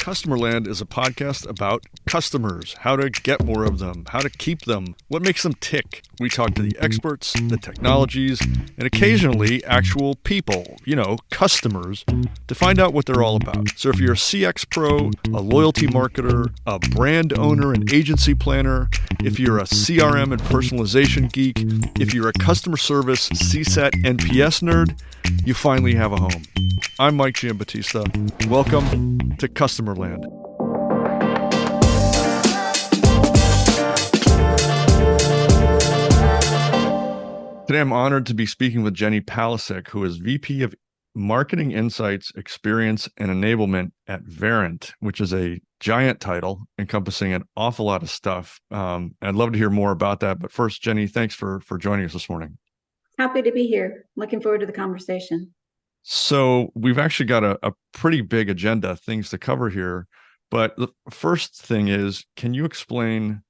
Customerland is a podcast about customers, how to get more of them, how to keep them, what makes them tick. We talk to the experts, the technologies, and occasionally actual people, customers, to find out what they're all about. So if you're a CX pro, a loyalty marketer, a brand owner, an agency planner, if you're a CRM and personalization geek, if you're a customer service, CSAT, NPS nerd, you finally have a home. I'm Mike Giambattista. Welcome to Customerland. Today I'm honored to be speaking with Jenni Palocsik, who is VP of Marketing Insights, Experience, and Enablement at VERINT, which is a giant title encompassing an awful lot of stuff. I'd love to hear more about that. But first, Jenni, thanks for joining us this morning. Happy to be here. Looking forward to the conversation. So we've actually got a pretty big agenda, things to cover here. But the first thing is, can you explain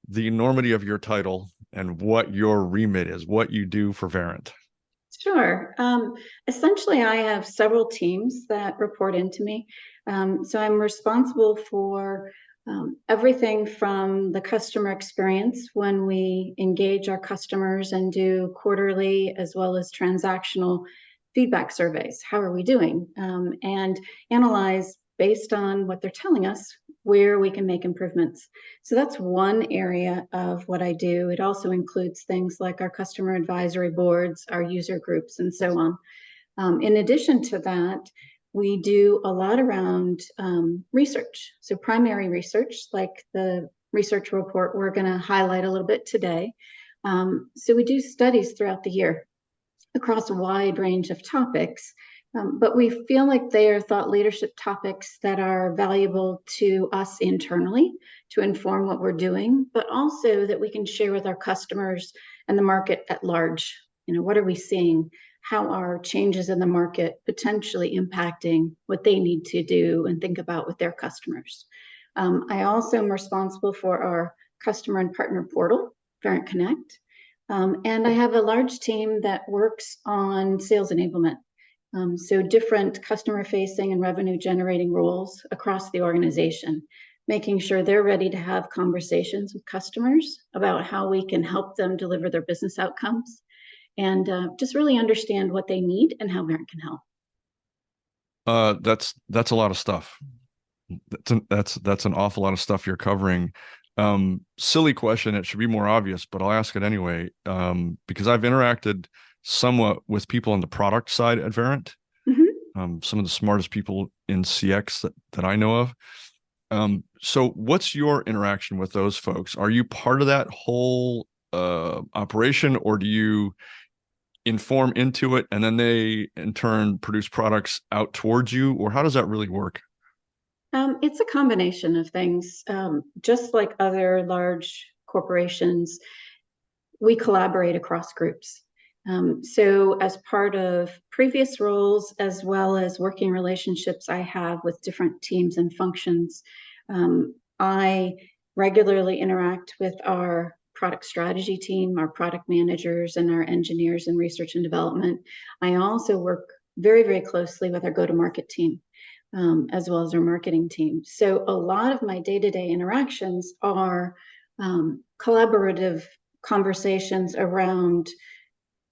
the enormity of your title and what your remit is, what you do for VERINT? Sure. Essentially, I have several teams that report into me. So I'm responsible for everything from the customer experience when we engage our customers and do quarterly as well as transactional feedback surveys. How are we doing? And analyze based on what they're telling us where we can make improvements. So that's one area of what I do. It also includes things like our customer advisory boards, our user groups, and so on. In addition to that, we do a lot around research. So primary research, like the research report we're going to highlight a little bit today. So we do studies throughout the year across a wide range of topics, but we feel like they are thought leadership topics that are valuable to us internally to inform what we're doing, but also that we can share with our customers and the market at large. What are we seeing? How are changes in the market potentially impacting what they need to do and think about with their customers? I also am responsible for our customer and partner portal, VERINT Connect. And I have a large team that works on sales enablement. So different customer facing and revenue generating roles across the organization, making sure they're ready to have conversations with customers about how we can help them deliver their business outcomes and just really understand what they need and how VERINT can help. That's a lot of stuff. That's an awful lot of stuff you're covering. Silly question. It should be more obvious, but I'll ask it anyway, because I've interacted somewhat with people on the product side at VERINT, some of the smartest people in CX that I know of. So what's your interaction with those folks? Are you part of that whole operation, or do you inform into it and then they in turn produce products out towards you, or how does that really work? It's a combination of things. Just like other large corporations, we collaborate across groups. So as part of previous roles, as well as working relationships I have with different teams and functions, I regularly interact with our product strategy team, our product managers, and our engineers in research and development. I also work very, very closely with our go-to-market team, as well as our marketing team. So a lot of my day-to-day interactions are collaborative conversations around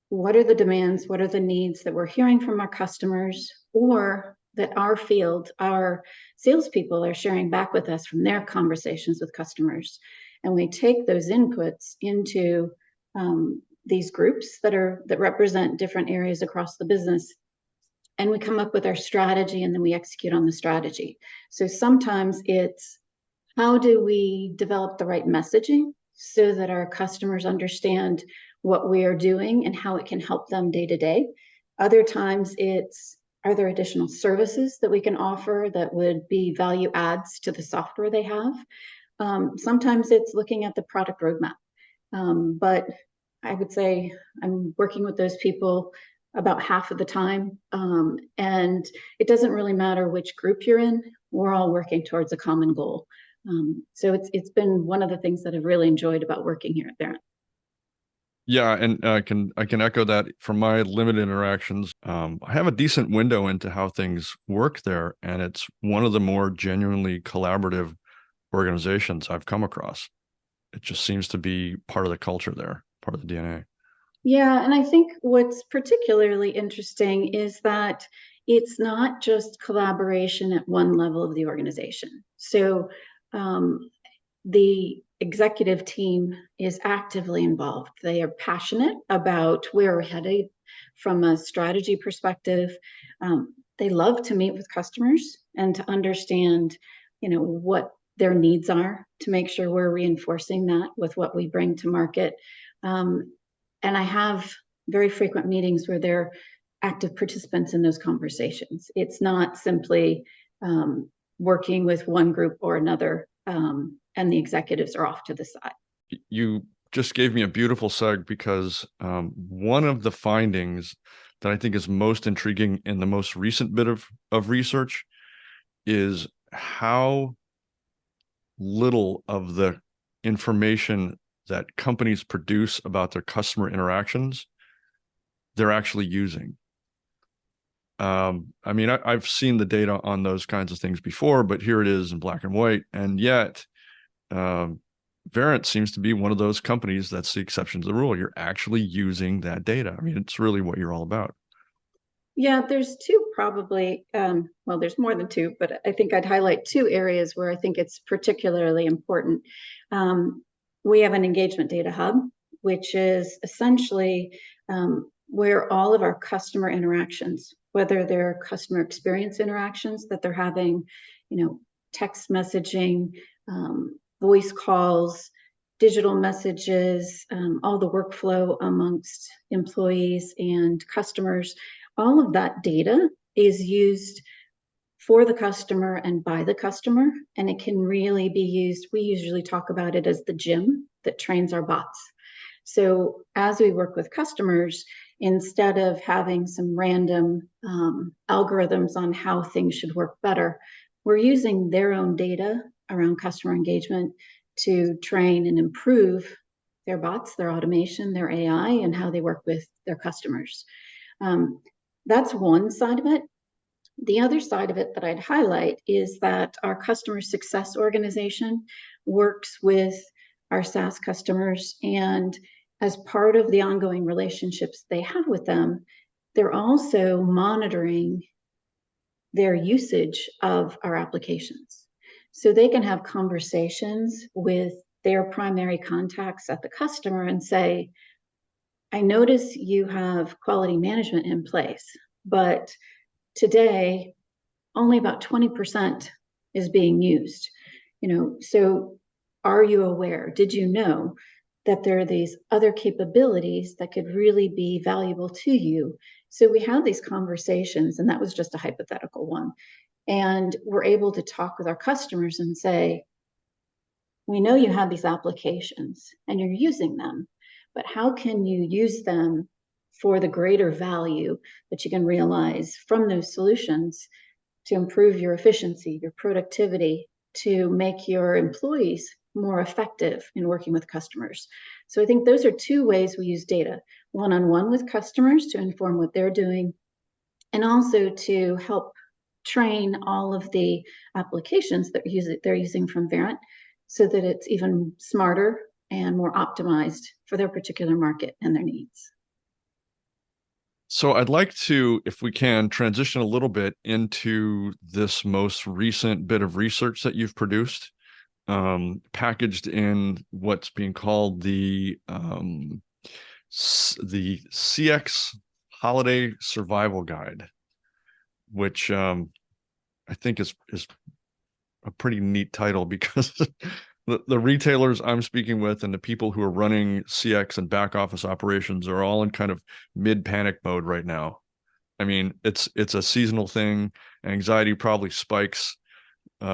what are the demands, what are the needs that we're hearing from our customers, or that our field, our salespeople are sharing back with us from their conversations with customers. And we take those inputs into these groups that represent different areas across the business. And we come up with our strategy and then we execute on the strategy. So sometimes it's how do we develop the right messaging so that our customers understand what we are doing and how it can help them day to day. Other times it's, are there additional services that we can offer that would be value adds to the software they have? Sometimes it's looking at the product roadmap. But I would say I'm working with those people about half of the time. And it doesn't really matter which group you're in, we're all working towards a common goal. So it's been one of the things that I've really enjoyed about working here at VERINT. Yeah, and I can echo that from my limited interactions. I have a decent window into how things work there, and it's one of the more genuinely collaborative organizations I've come across. It just seems to be part of the culture there, part of the DNA. Yeah, and I think what's particularly interesting is that it's not just collaboration at one level of the organization. So the executive team is actively involved. They are passionate about where we're headed from a strategy perspective. They love to meet with customers and to understand, what their needs are to make sure we're reinforcing that with what we bring to market. And I have very frequent meetings where they're active participants in those conversations. It's not simply working with one group or another, and the executives are off to the side. You just gave me a beautiful seg because one of the findings that I think is most intriguing in the most recent bit of research is how little of the information that companies produce about their customer interactions they're actually using. I mean, I've seen the data on those kinds of things before, but here it is in black and white. And yet, um, VERINT seems to be one of those companies that's the exception to the rule. You're actually using that data. I mean, it's really what you're all about. Yeah, there's two probably, well, there's more than two, but I think I'd highlight two areas where I think it's particularly important. Um, we have an engagement data hub, which is essentially where all of our customer interactions, whether they're customer experience interactions that they're having, text messaging, voice calls, digital messages, all the workflow amongst employees and customers, all of that data is used for the customer and by the customer, and it can really be used. We usually talk about it as the gym that trains our bots. So as we work with customers, instead of having some random algorithms on how things should work better, we're using their own data around customer engagement to train and improve their bots, their automation, their AI, and how they work with their customers. Um, that's one side of it. The other side of it that I'd highlight is that our customer success organization works with our SaaS customers, and as part of the ongoing relationships they have with them, they're also monitoring their usage of our applications. So they can have conversations with their primary contacts at the customer and say, I notice you have quality management in place, but today only about 20% is being used. So are you aware? Did you know that there are these other capabilities that could really be valuable to you? So we have these conversations, and that was just a hypothetical one. And we're able to talk with our customers and say, we know you have these applications and you're using them, but how can you use them for the greater value that you can realize from those solutions to improve your efficiency, your productivity, to make your employees more effective in working with customers? So I think those are two ways we use data, one-on-one with customers to inform what they're doing, and also to help train all of the applications that they're using from VERINT so that it's even smarter and more optimized for their particular market and their needs. So I'd like to, if we can, transition a little bit into this most recent bit of research that you've produced, packaged in what's being called the CX Holiday Survival Guide, which I think is a pretty neat title because the retailers I'm speaking with and the people who are running CX and back office operations are all in kind of mid panic mode right now. I mean, it's a seasonal thing. Anxiety probably spikes in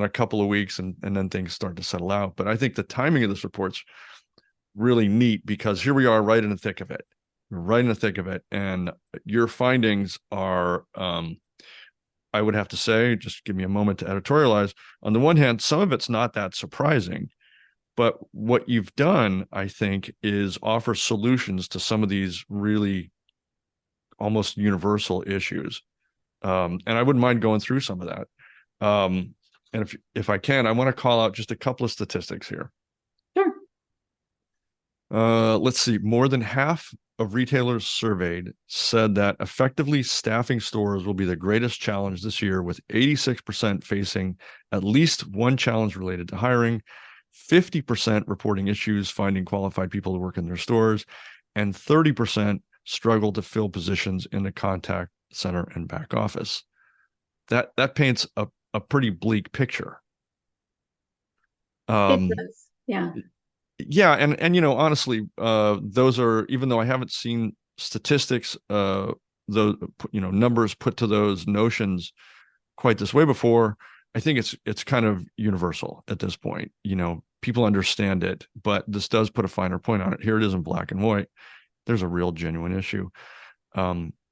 a couple of weeks, and then things start to settle out. But I think the timing of this report's really neat because here we are right in the thick of it, right in the thick of it. And your findings are, I would have to say, just give me a moment to editorialize. On the one hand, some of it's not that surprising. But what you've done, I think, is offer solutions to some of these really almost universal issues. And I wouldn't mind going through some of that. And if I can, I want to call out just a couple of statistics here. Sure. Let's see. More than half of retailers surveyed said that effectively staffing stores will be the greatest challenge this year, with 86% facing at least one challenge related to hiring, 50% reporting issues finding qualified people to work in their stores, and 30% struggle to fill positions in the contact center and back office. That paints a pretty bleak picture. It Um, does. Yeah. yeah, and honestly, those are, even though I haven't seen statistics, those numbers put to those notions quite this way before. I think it's kind of universal at this point. People understand it, but this does put a finer point on it. Here it is in black and white. There's a real genuine issue.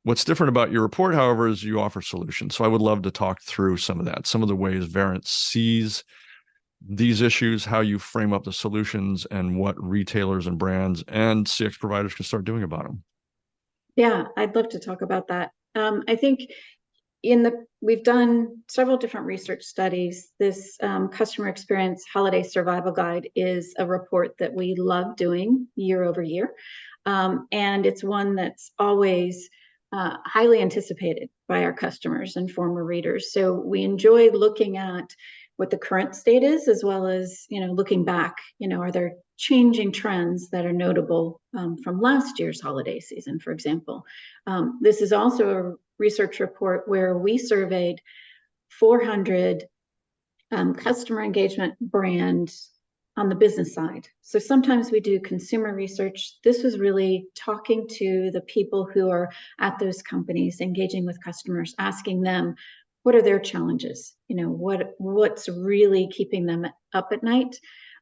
What's different about your report, however, is you offer solutions. So I would love to talk through some of that, some of the ways VERINT sees these issues, how you frame up the solutions, and what retailers and brands and CX providers can start doing about them. Yeah, I'd love to talk about that. I think we've done several different research studies. This customer experience holiday survival guide is a report that we love doing year over year. And it's one that's always highly anticipated by our customers and former readers. So we enjoy looking at what the current state is, as well as, looking back, are there changing trends that are notable from last year's holiday season, for example. This is also a research report where we surveyed 400 customer engagement brands on the business side. So sometimes we do consumer research. This was really talking to the people who are at those companies, engaging with customers, asking them, what are their challenges? What's really keeping them up at night?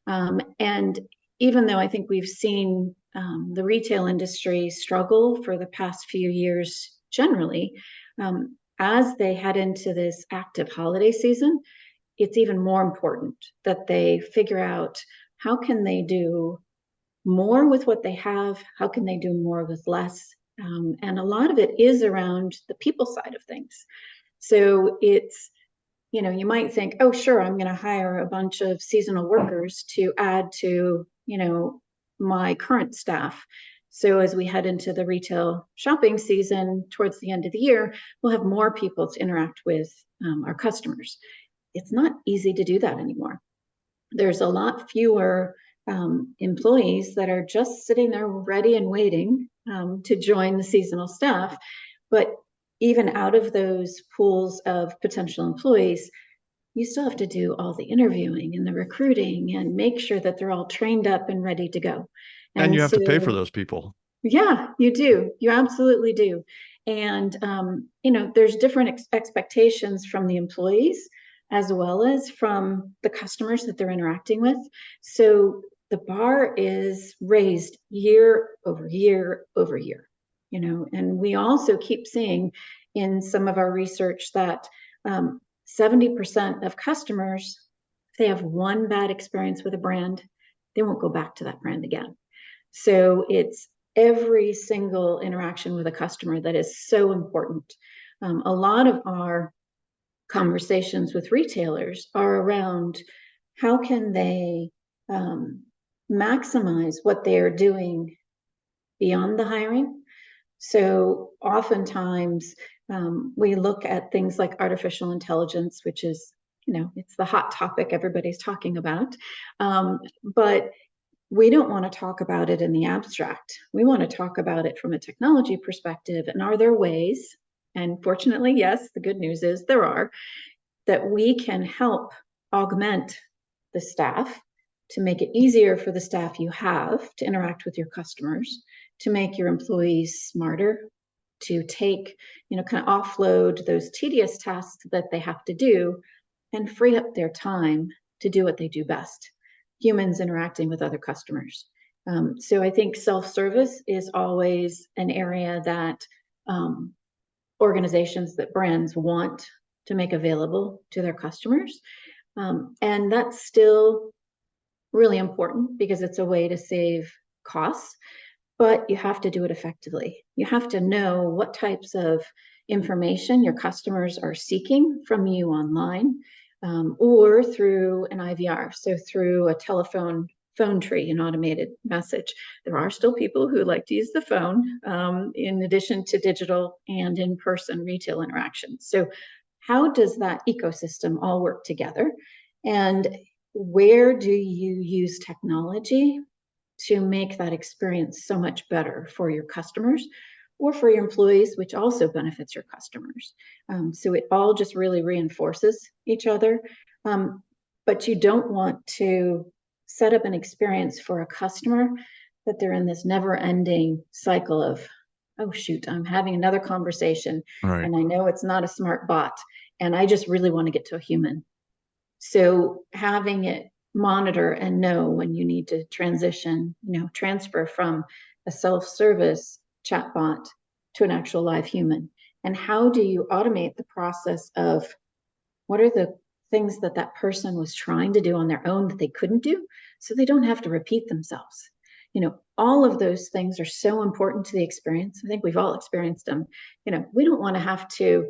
And even though I think we've seen the retail industry struggle for the past few years generally, as they head into this active holiday season, it's even more important that they figure out how can they do more with what they have, how can they do more with less. And a lot of it is around the people side of things. So it's, you might think, oh, sure, I'm going to hire a bunch of seasonal workers to add to, my current staff. So as we head into the retail shopping season towards the end of the year, we'll have more people to interact with our customers. It's not easy to do that anymore. There's a lot fewer employees that are just sitting there ready and waiting to join the seasonal staff. But even out of those pools of potential employees, you still have to do all the interviewing and the recruiting and make sure that they're all trained up and ready to go. And And you have so, to pay for those people. yeah, you do. You absolutely do. And, there's different expectations from the employees as well as from the customers that they're interacting with. So the bar is raised year over year over year, and we also keep seeing in some of our research that 70% of customers, if they have one bad experience with a brand, they won't go back to that brand again. So it's every single interaction with a customer that is so important. A lot of our conversations with retailers are around how can they maximize what they are doing beyond the hiring. So oftentimes we look at things like artificial intelligence, which is, it's the hot topic everybody's talking about. But we don't want to talk about it in the abstract. We want to talk about it from a technology perspective. And are there ways, and fortunately, yes, the good news is there are, that we can help augment the staff to make it easier for the staff you have to interact with your customers, to make your employees smarter, to take, kind of offload those tedious tasks that they have to do and free up their time to do what they do best, humans interacting with other customers. So I think self-service is always an area that organizations, that brands want to make available to their customers. And that's still really important because it's a way to save costs, but you have to do it effectively. You have to know what types of information your customers are seeking from you online, or through an IVR, so through a phone tree, an automated message. There are still people who like to use the phone, in addition to digital and in-person retail interactions. So how does that ecosystem all work together? And where do you use technology to make that experience so much better for your customers or for your employees, which also benefits your customers? So it all just really reinforces each other. But you don't want to set up an experience for a customer that they're in this never-ending cycle of, oh shoot, I'm having another conversation Right. and I know it's not a smart bot and I just really want to get to a human. So having it monitor and know when you need to transfer from a self-service chatbot to an actual live human. And how do you automate the process of what are the things that that person was trying to do on their own that they couldn't do, so they don't have to repeat themselves? All of those things are so important to the experience. I think we've all experienced them. We don't want to have to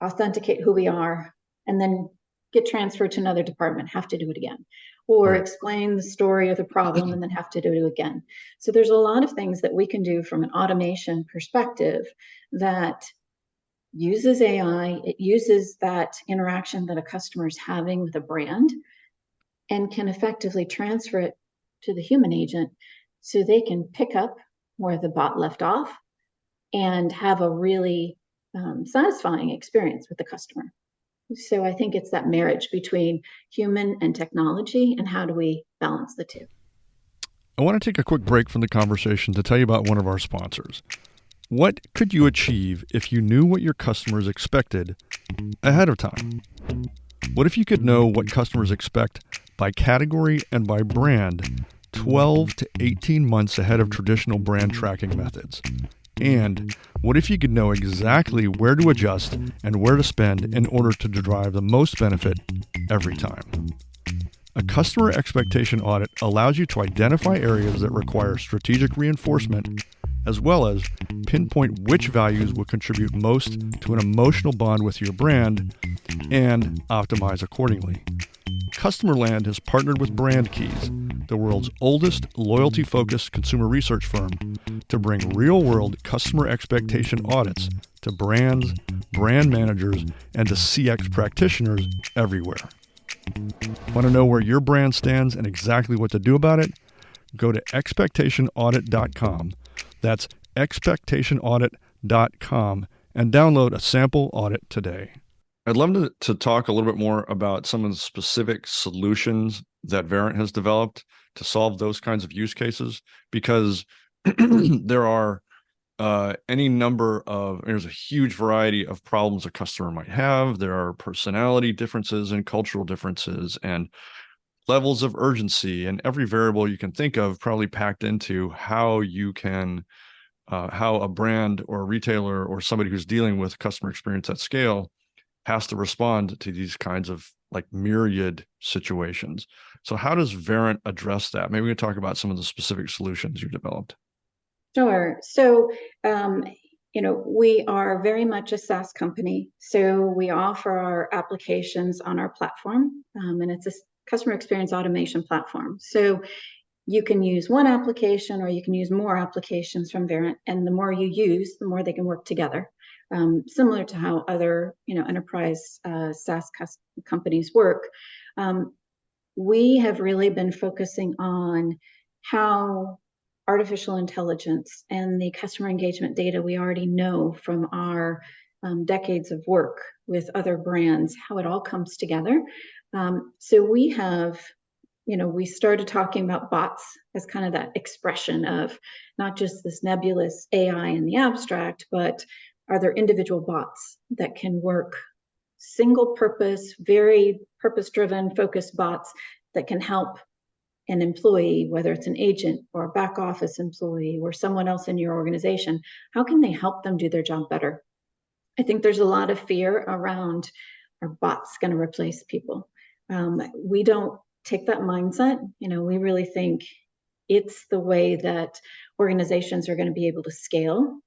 authenticate who we are and then get transferred to another department, have to do it again, or Right. explain the story of the problem and then have to do it again. So there's a lot of things that we can do from an automation perspective that uses AI. It uses that interaction that a customer is having with a brand and can effectively transfer it to the human agent so they can pick up where the bot left off and have a really satisfying experience with the customer. So I think it's that marriage between human and technology, and how do we balance the two? I want to take a quick break from the conversation to tell you about one of our sponsors. What could you achieve if you knew what your customers expected ahead of time? What if you could know what customers expect by category and by brand 12 to 18 months ahead of traditional brand tracking methods? And what if you could know exactly where to adjust and where to spend in order to drive the most benefit every time? A customer expectation audit allows you to identify areas that require strategic reinforcement, as well as pinpoint which values will contribute most to an emotional bond with your brand and optimize accordingly. Customerland has partnered with Brand Keys, the world's oldest loyalty-focused consumer research firm, to bring real-world customer expectation audits to brands, brand managers, and to CX practitioners everywhere. Want to know where your brand stands and exactly what to do about it? Go to expectationaudit.com. That's expectationaudit.com and download a sample audit today. I'd love to talk a little bit more about some of the specific solutions that VERINT has developed to solve those kinds of use cases, because there are there's a huge variety of problems a customer might have. There are personality differences and cultural differences and levels of urgency, and every variable you can think of probably packed into how a brand or a retailer or somebody who's dealing with customer experience at scale has to respond to these kinds of like myriad situations. So how does VERINT address that? Maybe we can talk about some of the specific solutions you've developed. Sure. So, we are very much a SaaS company. So we offer our applications on our platform, and it's a customer experience automation platform. So you can use one application or you can use more applications from VERINT, and the more you use, the more they can work together. Similar to how other, enterprise SaaS companies work. We have really been focusing on how artificial intelligence and the customer engagement data we already know from our decades of work with other brands, how it all comes together. So we have, we started talking about bots as kind of that expression of not just this nebulous AI in the abstract, but are there individual bots that can work single purpose, very purpose-driven, focused bots that can help an employee, whether it's an agent or a back office employee or someone else in your organization? How can they help them do their job better? I think there's a lot of fear around, are bots going to replace people? We don't take that mindset. We really think it's the way that organizations are going to be able to scale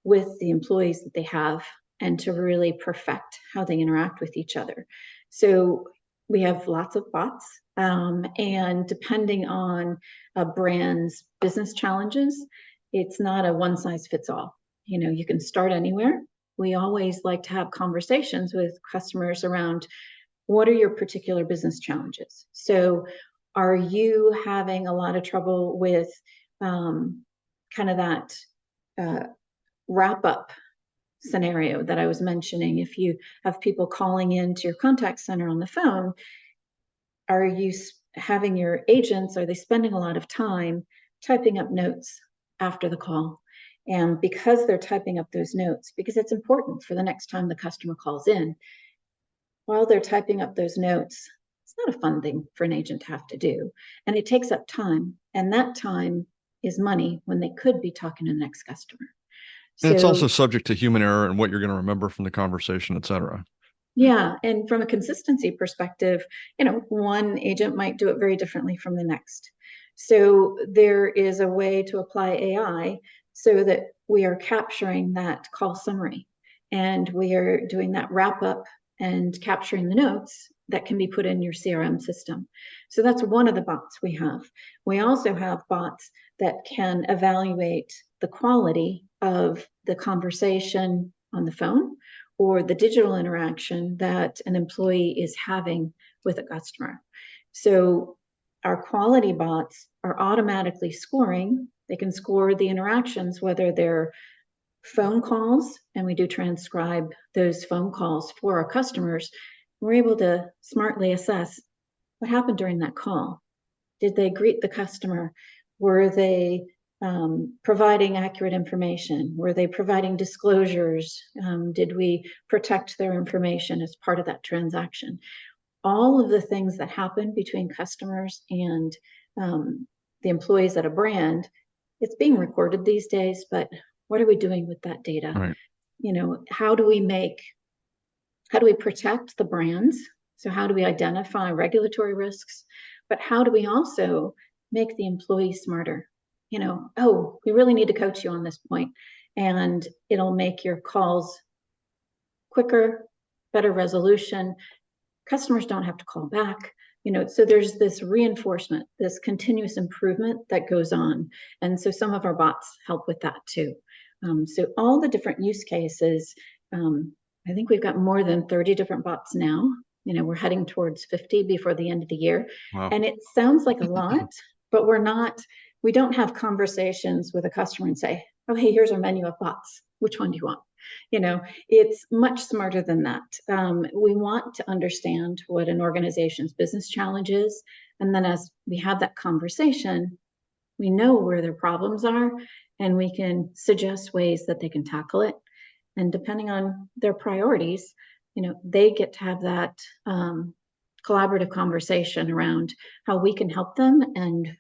with the employees that they have and to really perfect how they interact with each other. So we have lots of bots, and depending on a brand's business challenges, it's not a one size fits all. You can start anywhere. We always like to have conversations with customers around what are your particular business challenges. So are you having a lot of trouble with kind of that wrap up scenario that I was mentioning? If you have people calling into your contact center on the phone, are you having your agents, are they spending a lot of time typing up notes after the call? And because they're typing up those notes, because it's important for the next time the customer calls in, while they're typing up those notes, it's not a fun thing for an agent to have to do. And it takes up time. And that time is money when they could be talking to the next customer. And it's also So, subject to human error and what you're going to remember from the conversation, et cetera. yeah. And from a consistency perspective, one agent might do it very differently from the next. So there is a way to apply AI so that we are capturing that call summary and we are doing that wrap up and capturing the notes that can be put in your CRM system. So that's one of the bots we have. We also have bots that can evaluate the quality of the conversation on the phone or the digital interaction that an employee is having with a customer. So our quality bots are automatically scoring. They can score the interactions, whether they're phone calls, and we do transcribe those phone calls for our customers. We're able to smartly assess what happened during that call. Did they greet the customer? Were they providing accurate information? Were they providing disclosures? Did we protect their information as part of that transaction? All of the things that happen between customers and the employees at a brand, it's being recorded these days, but what are we doing with that data? Right. How do we protect the brands? So how do we identify regulatory risks? But how do we also make the employee smarter? Oh, we really need to coach you on this point, and it'll make your calls quicker, better resolution. Customers don't have to call back. So there's this reinforcement, this continuous improvement that goes on. And so some of our bots help with that too. So all the different use cases, I think we've got more than 30 different bots now. We're heading towards 50 before the end of the year. Wow. And it sounds like a lot, but we don't have conversations with a customer and say, oh, hey, here's our menu of bots. Which one do you want? It's much smarter than that. We want to understand what an organization's business challenge is. And then as we have that conversation, we know where their problems are and we can suggest ways that they can tackle it. And depending on their priorities, they get to have that collaborative conversation around how we can help them and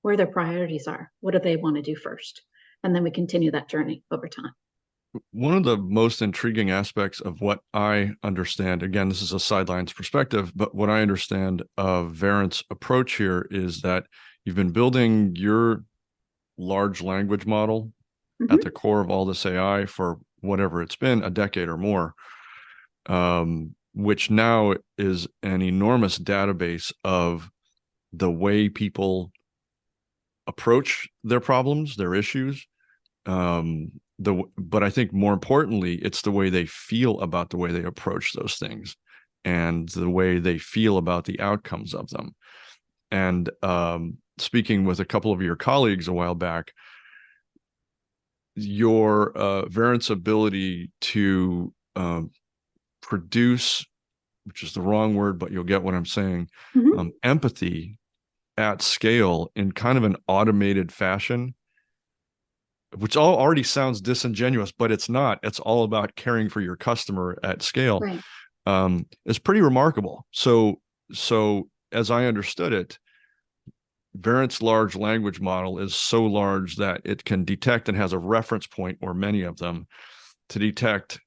where their priorities are. What do they want to do first? And then we continue that journey over time. One of the most intriguing aspects of what I understand, again, this is a sidelines perspective, but what I understand of VERINT's approach here is that you've been building your large language model at the core of all this AI for whatever it's been, a decade or more, which now is an enormous database of the way people approach their problems, their issues. But I think more importantly, it's the way they feel about the way they approach those things and the way they feel about the outcomes of them. And speaking with a couple of your colleagues a while back, your VERINT's ability to produce, which is the wrong word, but you'll get what I'm saying, empathy at scale in kind of an automated fashion, which already sounds disingenuous, but it's not. It's all about caring for your customer at scale. Right. It's pretty remarkable. So as I understood it, VERINT's large language model is so large that it can detect and has a reference point, or many of them, to detect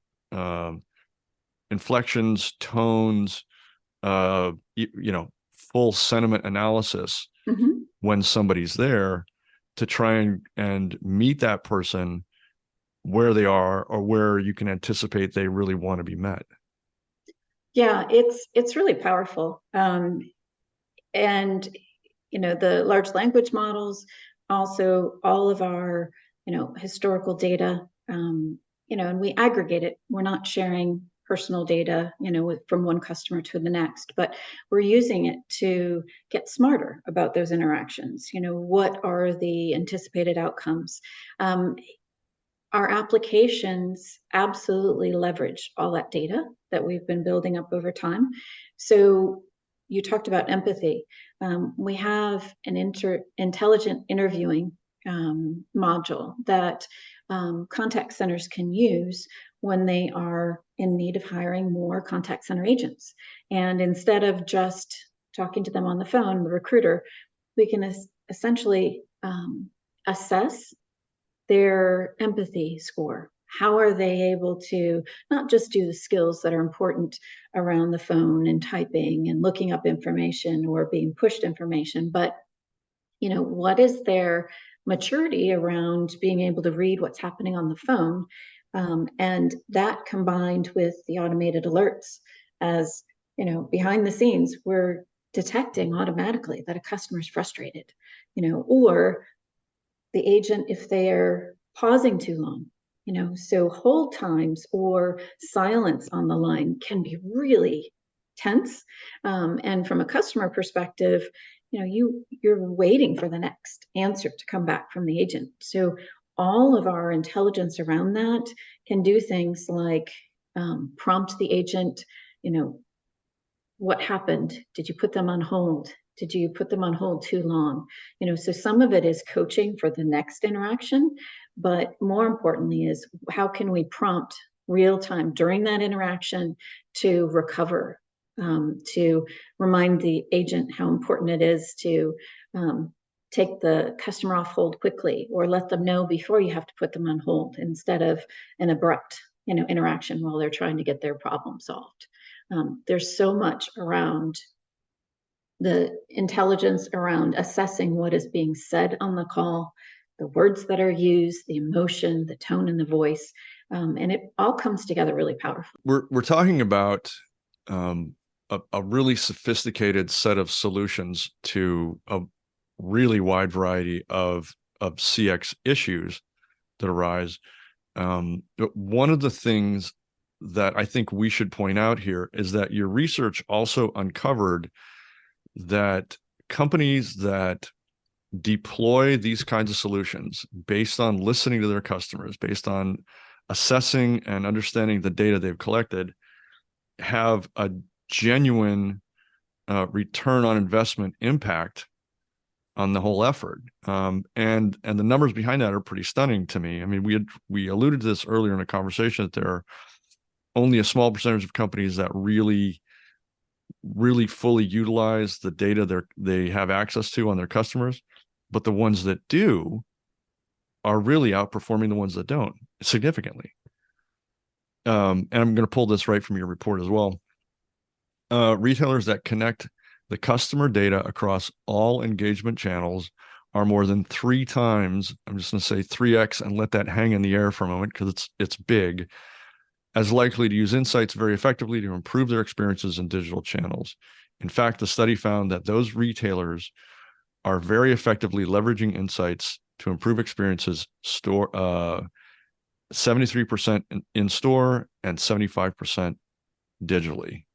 inflections, tones, full sentiment analysis Mm-hmm. when somebody's there to try and meet that person where they are or where you can anticipate they really want to be met. Yeah, it's really powerful. And the large language models, also all of our historical data, and we aggregate it. We're not sharing personal data from one customer to the next, but we're using it to get smarter about those interactions. What are the anticipated outcomes? Our applications absolutely leverage all that data that we've been building up over time. So you talked about empathy. We have an intelligent interviewing module that contact centers can use when they are in need of hiring more contact center agents. And instead of just talking to them on the phone, the recruiter, we can essentially assess their empathy score. How are they able to not just do the skills that are important around the phone and typing and looking up information or being pushed information, but what is their maturity around being able to read what's happening on the phone? And that combined with the automated alerts, as behind the scenes, we're detecting automatically that a customer is frustrated, or the agent if they're pausing too long. So hold times or silence on the line can be really tense. And from a customer perspective, you're waiting for the next answer to come back from the agent. So all of our intelligence around that can do things like prompt the agent, what happened? Did you put them on hold? Did you put them on hold too long? So some of it is coaching for the next interaction, but more importantly is how can we prompt real time during that interaction to recover, to remind the agent how important it is to take the customer off hold quickly, or let them know before you have to put them on hold instead of an abrupt interaction while they're trying to get their problem solved. There's so much around the intelligence around assessing what is being said on the call, the words that are used, the emotion, the tone in the voice, and it all comes together really powerful. We're talking about a really sophisticated set of solutions to a really wide variety of CX issues that arise. But one of the things that I think we should point out here is that your research also uncovered that companies that deploy these kinds of solutions based on listening to their customers, based on assessing and understanding the data they've collected, have a genuine return on investment impact on the whole effort. And the numbers behind that are pretty stunning to me. I mean, we alluded to this earlier in a conversation that there are only a small percentage of companies that really fully utilize the data they have access to on their customers, but the ones that do are really outperforming the ones that don't significantly. And I'm going to pull this right from your report as well. Retailers that connect the customer data across all engagement channels are more than 3 times, I'm just going to say 3x and let that hang in the air for a moment because it's big, as likely to use insights very effectively to improve their experiences in digital channels. In fact, the study found that those retailers are very effectively leveraging insights to improve experiences 73% in store and 75% digitally.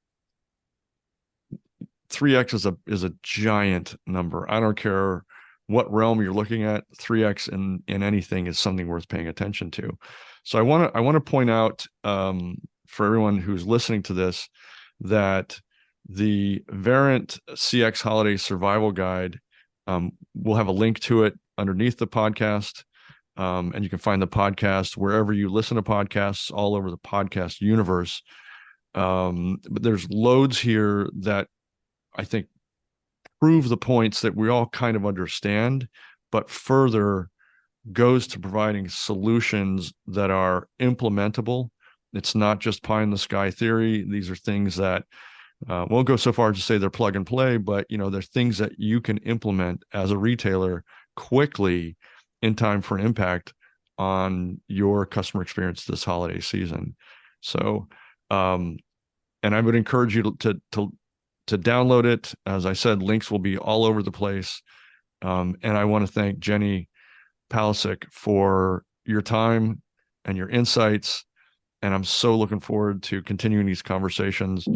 3x is a giant number. I don't care what realm you're looking at. 3x in anything is something worth paying attention to. So I want to point out for everyone who's listening to this that the VERINT CX Holiday Survival Guide, we'll have a link to it underneath the podcast, and you can find the podcast wherever you listen to podcasts, all over the podcast universe. But there's loads here that I think prove the points that we all kind of understand, but further goes to providing solutions that are implementable. It's not just pie in the sky theory. These are things that Won't go so far as to say they're plug and play, but there's things that you can implement as a retailer quickly in time for an impact on your customer experience this holiday season. So, and I would encourage you to download it. As I said, links will be all over the place. And I want to thank Jenni Palocsik for your time and your insights. And I'm so looking forward to continuing these conversations.